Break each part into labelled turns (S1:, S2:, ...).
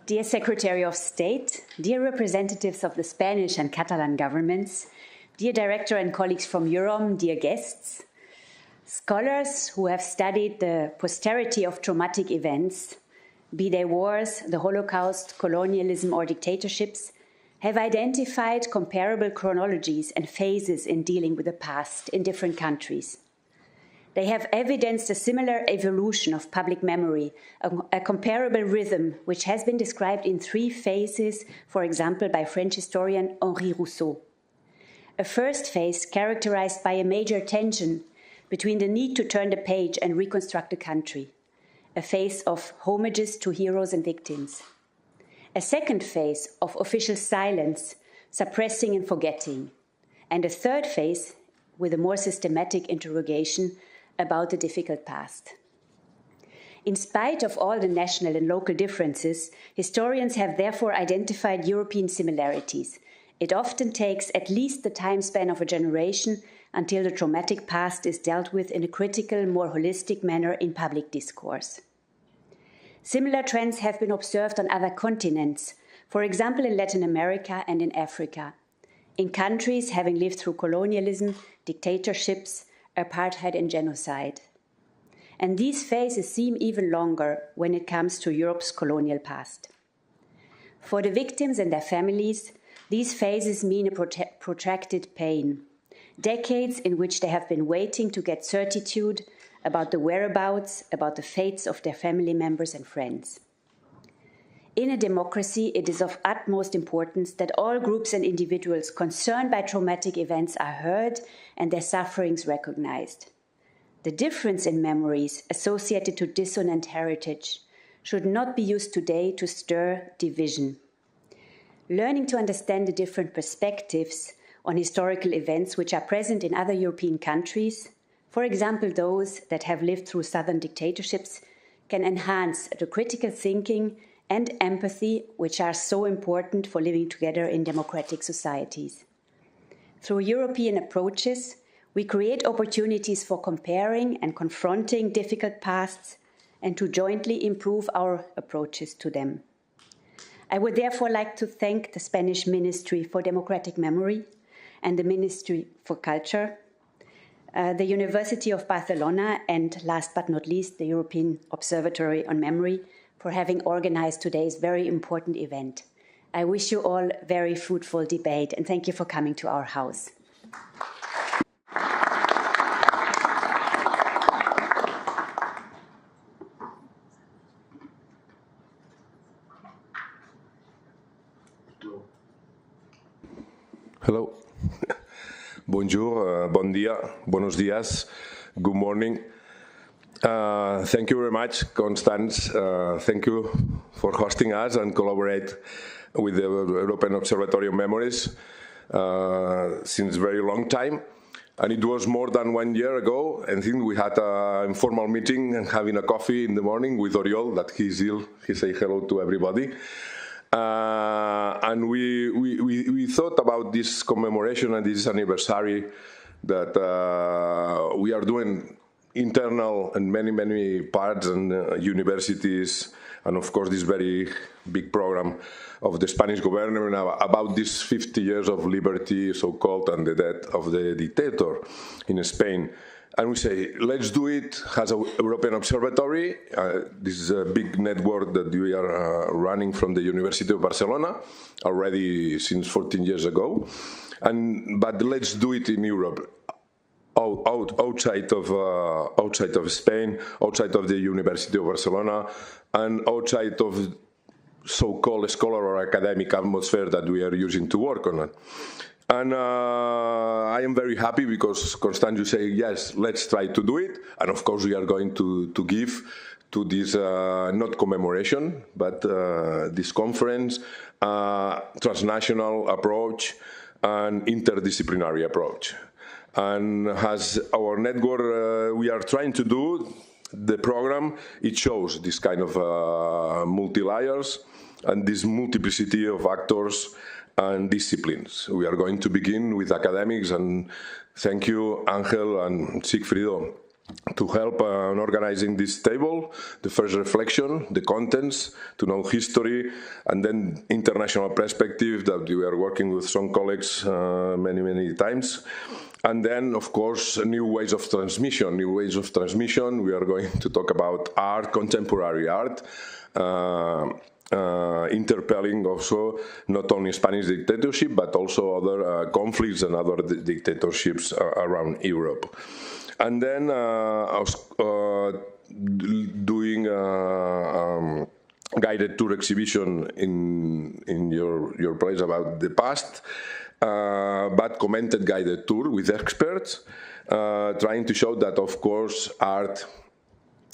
S1: Dear Secretary of State, dear representatives of the Spanish and Catalan governments, dear Director and colleagues from EUROM, dear guests, scholars who have studied the posterity of traumatic events, be they wars, the Holocaust, colonialism or dictatorships, have identified comparable chronologies and phases in dealing with the past in different countries. They have evidenced a similar evolution of public memory, a comparable rhythm which has been described in 3 phases, for example, by French historian Henri Rousseau. A first phase characterized by a major tension between the need to turn the page and reconstruct the country, a phase of homages to heroes and victims. A second phase of official silence, suppressing and forgetting, and a third phase with a more systematic interrogation about the difficult past. In spite of all the national and local differences, historians have therefore identified European similarities. It often takes at least the time span of a generation until the traumatic past is dealt with in a critical, more holistic manner in public discourse. Similar trends have been observed on other continents, for example in Latin America and in Africa, in countries having lived through colonialism, dictatorships, apartheid and genocide. And these phases seem even longer when it comes to Europe's colonial past. For the victims and their families, these phases mean a protracted pain, decades in which they have been waiting to get certitude about the whereabouts, about the fates of their family members and friends. In a democracy, it is of utmost importance that all groups and individuals concerned by traumatic events are heard and their sufferings recognized. The difference in memories associated to dissonant heritage should not be used today to stir division. Learning to understand the different perspectives on historical events which are present in other European countries, for example those that have lived through southern dictatorships, can enhance the critical thinking and empathy which are so important for living together in democratic societies. Through European approaches, we create opportunities for comparing and confronting difficult pasts and to jointly improve our approaches to them. I would therefore like to thank the Spanish Ministry for Democratic Memory and the Ministry for Culture, the University of Barcelona, and last but not least, the European Observatory on Memory for having organized today's very important event. I wish you all very fruitful debate and thank you for coming to our house.
S2: Hello. Bonjour, bon dia, buenos dias, good morning. Thank you very much, Constanze. Thank you for hosting us and collaborate with the European Observatory of Memories since a very long time. And it was more than 1 year ago. I think we had an informal meeting and having a coffee in the morning with Oriol, that he's ill. He said hello to everybody. And we thought about this commemoration and this anniversary that we are doing internal and many parts and universities, and of course this very big program of the Spanish government about these 50 years of liberty, so-called, and the death of the dictator in Spain. And we say, let's do it as a European Observatory. This is a big network that we are running from the University of Barcelona already since 14 years ago. But let's do it in Europe, outside of Spain, outside of the University of Barcelona, and outside of so-called scholar or academic atmosphere that we are using to work on it. And I am very happy because Constanze said, yes, let's try to do it. And of course we are going to give to this, not commemoration, but this conference, transnational approach and interdisciplinary approach. And as our network, we are trying to do, the program, it shows this kind of multi-layers and this multiplicity of actors and disciplines. We are going to begin with academics, and thank you, Angel and Sigfrido, to help in organizing this table, the first reflection, the contents, to know history, and then international perspective that we are working with some colleagues many times. And then, of course, new ways of transmission. We are going to talk about art, contemporary art, interpelling also not only Spanish dictatorship, but also other conflicts and other dictatorships around Europe. And then I was doing guided tour exhibition in your place about the past, but commented guided tour with experts, trying to show that, of course, art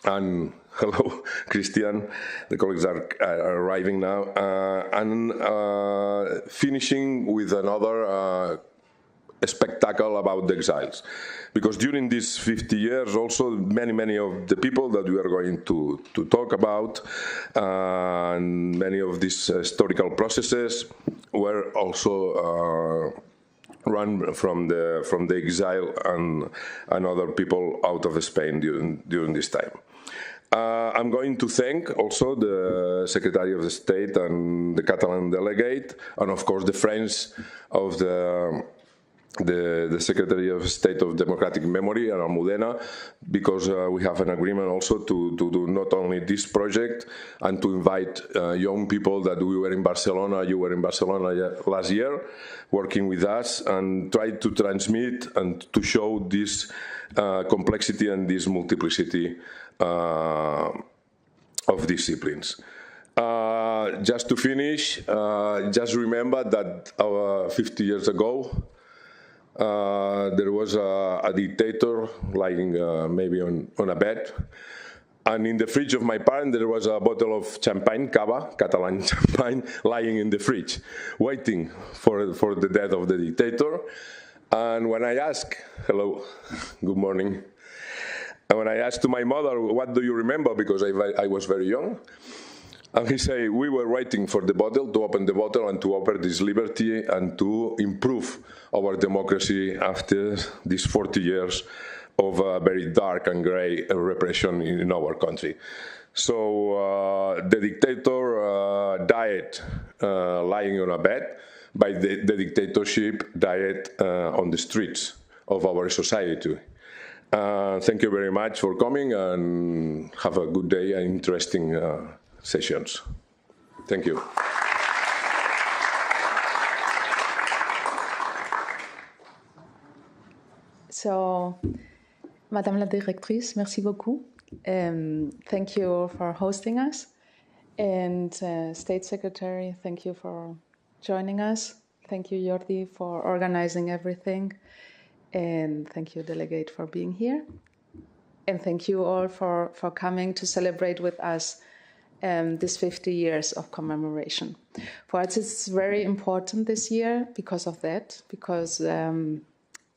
S2: and hello, Christian, the colleagues are arriving now, and finishing with another spectacle about the exiles. Because during these 50 years also, many of the people that we are going to talk about, and many of these historical processes were also run from the exile and other people out of Spain during this time. I'm going to thank also the Secretary of State and the Catalan delegate, and of course the friends of the Secretary of State of Democratic Memory and Almudena, because we have an agreement also to do not only this project and to invite young people that we were in Barcelona, you were in Barcelona last year, working with us, and try to transmit and to show this complexity and this multiplicity of disciplines. Just to finish, just remember that 50 years ago, there was a dictator lying maybe on a bed, and in the fridge of my parents there was a bottle of champagne, cava, Catalan champagne, lying in the fridge, waiting for the death of the dictator. And when I asked, hello, good morning, and when I asked to my mother, what do you remember, because I was very young, and he said, we were waiting for the bottle, to open the bottle and to offer this liberty and to improve our democracy after these 40 years of very dark and grey repression in our country. So the dictator died lying on a bed, but the dictatorship died on the streets of our society. Thank you very much for coming, and have a good day and interesting sessions. Thank you.
S3: So, Madame la Directrice, merci beaucoup. Thank you for hosting us. And State Secretary, thank you for joining us. Thank you, Jordi, for organizing everything. And thank you, Delegate, for being here. And thank you all for coming to celebrate with us this 50 years of commemoration. For us, it's very important this year because of that, because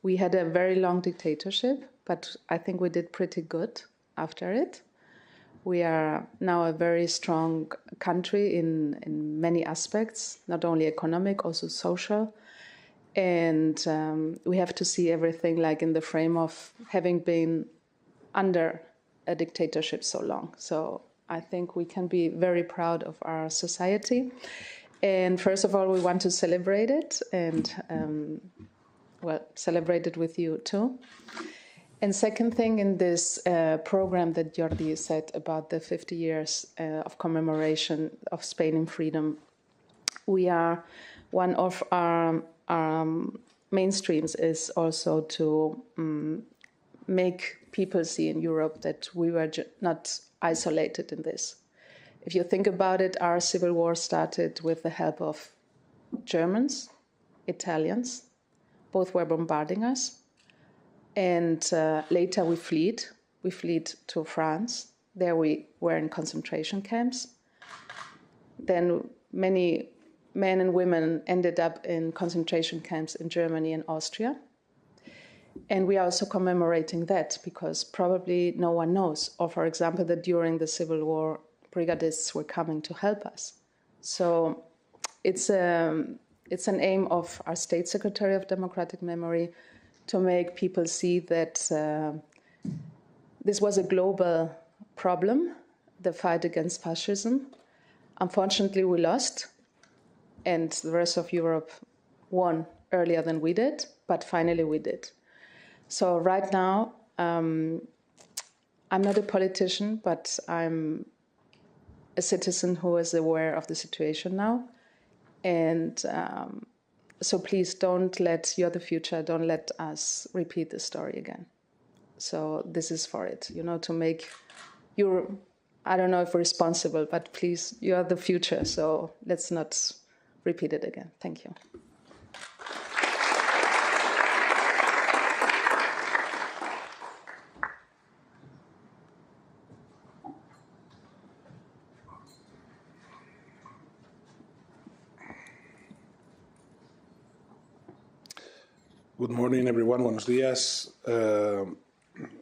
S3: we had a very long dictatorship, but I think we did pretty good after it. We are now a very strong country in many aspects, not only economic, also social. And we have to see everything like in the frame of having been under a dictatorship so long. So I think we can be very proud of our society. And first of all, we want to celebrate it and, celebrate it with you too. And second thing, in this program that Jordi said about the 50 years of commemoration of Spain in freedom, we are, one of our mainstreams is also to make people see in Europe that we were not isolated in this. If you think about it, our civil war started with the help of Germans, Italians, both were bombarding us. And later we fled. We fled to France. There we were in concentration camps. Then many men and women ended up in concentration camps in Germany and Austria. And we are also commemorating that because probably no one knows. Or, for example, that during the Civil War, brigadists were coming to help us. So it's an aim of our State Secretary of Democratic Memory to make people see that this was a global problem, the fight against fascism. Unfortunately, we lost, and the rest of Europe won earlier than we did, but finally we did. So right now, I'm not a politician, but I'm a citizen who is aware of the situation now. And so please don't let, you're the future, don't let us repeat the story again. So this is for it, you know, to make you, I don't know if responsible, but please, you are the future, so let's not repeat it again. Thank you.
S4: Good morning, everyone. Buenos días.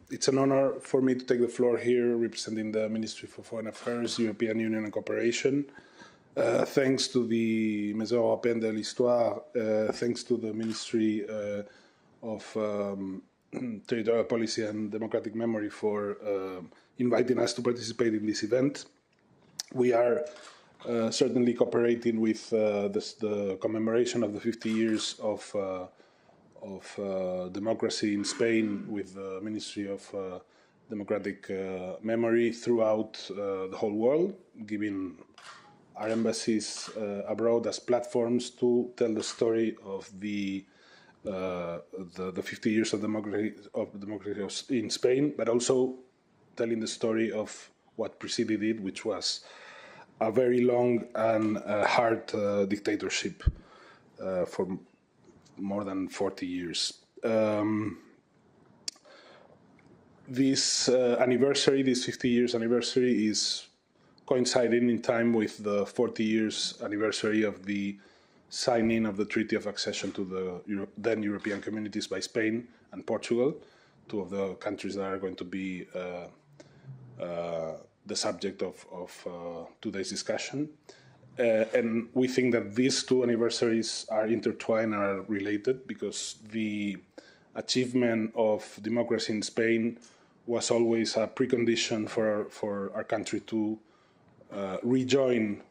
S4: It's an honor for me to take the floor here representing the Ministry for Foreign Affairs, European Union and Cooperation. Thanks to the Maison Européenne de l'Histoire, thanks to the Ministry of Territorial Policy and Democratic Memory for inviting us to participate in this event. We are certainly cooperating with the commemoration of the 50 years of democracy in Spain with the Ministry of Democratic Memory throughout the whole world, giving our embassies abroad as platforms to tell the story of the 50 years of democracy in Spain, but also telling the story of what preceded it, which was a very long and hard dictatorship for more than 40 years. This anniversary, this 50 years anniversary, is coinciding in time with the 40 years anniversary of the signing of the Treaty of Accession to the then European Communities by Spain and Portugal, two of the countries that are going to be the subject of today's discussion. And we think that these two anniversaries are intertwined and are related because the achievement of democracy in Spain was always a precondition for our country to rejoin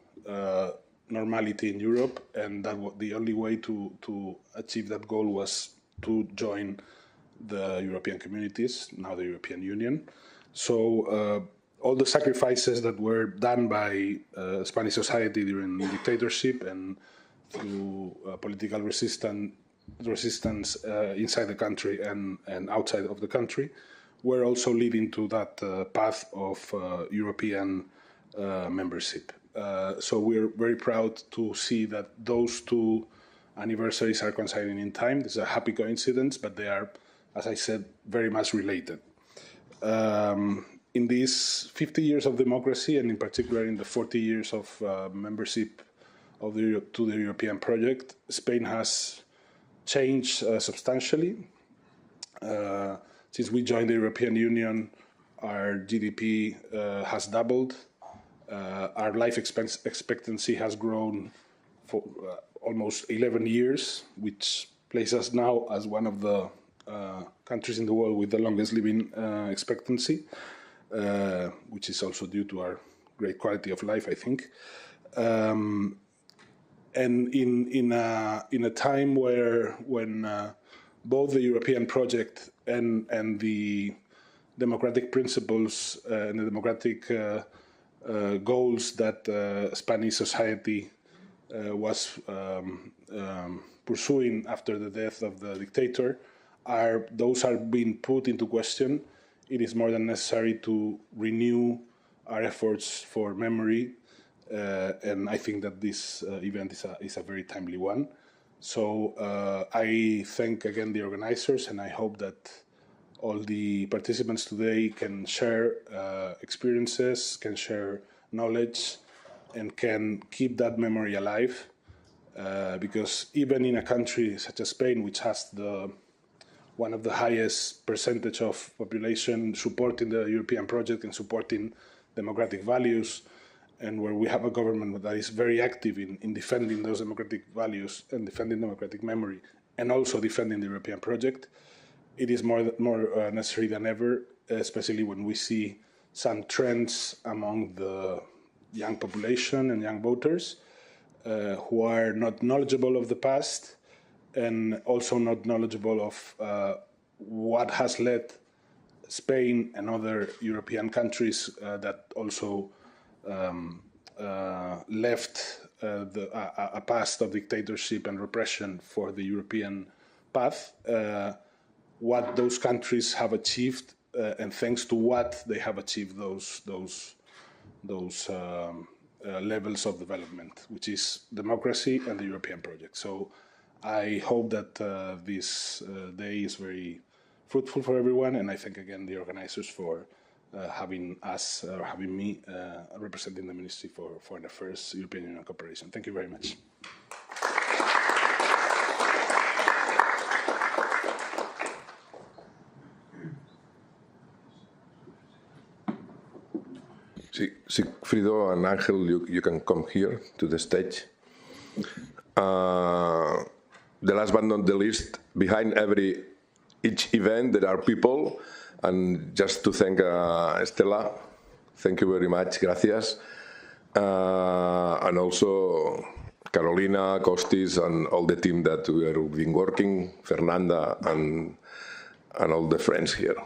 S4: normality in Europe, and that the only way to achieve that goal was to join the European communities, now the European Union. So all the sacrifices that were done by Spanish society during dictatorship and through political resistance inside the country and outside of the country were also leading to that path of European membership. So we're very proud to see that those two anniversaries are coinciding in time. This is a happy coincidence, but they are, as I said, very much related. In these 50 years of democracy, and in particular in the 40 years of membership of to the European project, Spain has changed substantially. Since we joined the European Union, our GDP has doubled. Our life expectancy has grown for almost 11 years, which places us now as one of the countries in the world with the longest living expectancy. Which is also due to our great quality of life, I think. And in a time when both the European project and the democratic principles and the democratic goals that Spanish society was pursuing after the death of the dictator, those are being put into question. It is more than necessary to renew our efforts for memory, and I think that this event is a very timely one. So I thank again the organizers, and I hope that all the participants today can share experiences, can share knowledge, and can keep that memory alive, because even in a country such as Spain, which has one of the highest percentage of population supporting the European project and supporting democratic values, and where we have a government that is very active in defending those democratic values and defending democratic memory, and also defending the European project, it is more necessary than ever especially when we see some trends among the young population and young voters who are not knowledgeable of the past and also not knowledgeable of what has led Spain and other European countries that also left a past of dictatorship and repression for the European path, what those countries have achieved, and thanks to what they have achieved those levels of development, which is democracy and the European project. So I hope that this day is very fruitful for everyone, and I thank again the organizers for having us, or having me representing the Ministry for Foreign Affairs, European Union cooperation. Thank you very much.
S2: Sigfrido and Ángel, you can come here to the stage. The last but not the least, behind each event there are people, and just to thank Estela, thank you very much, gracias, and also Carolina, Costis, and all the team that we have been working, Fernanda, and all the friends here.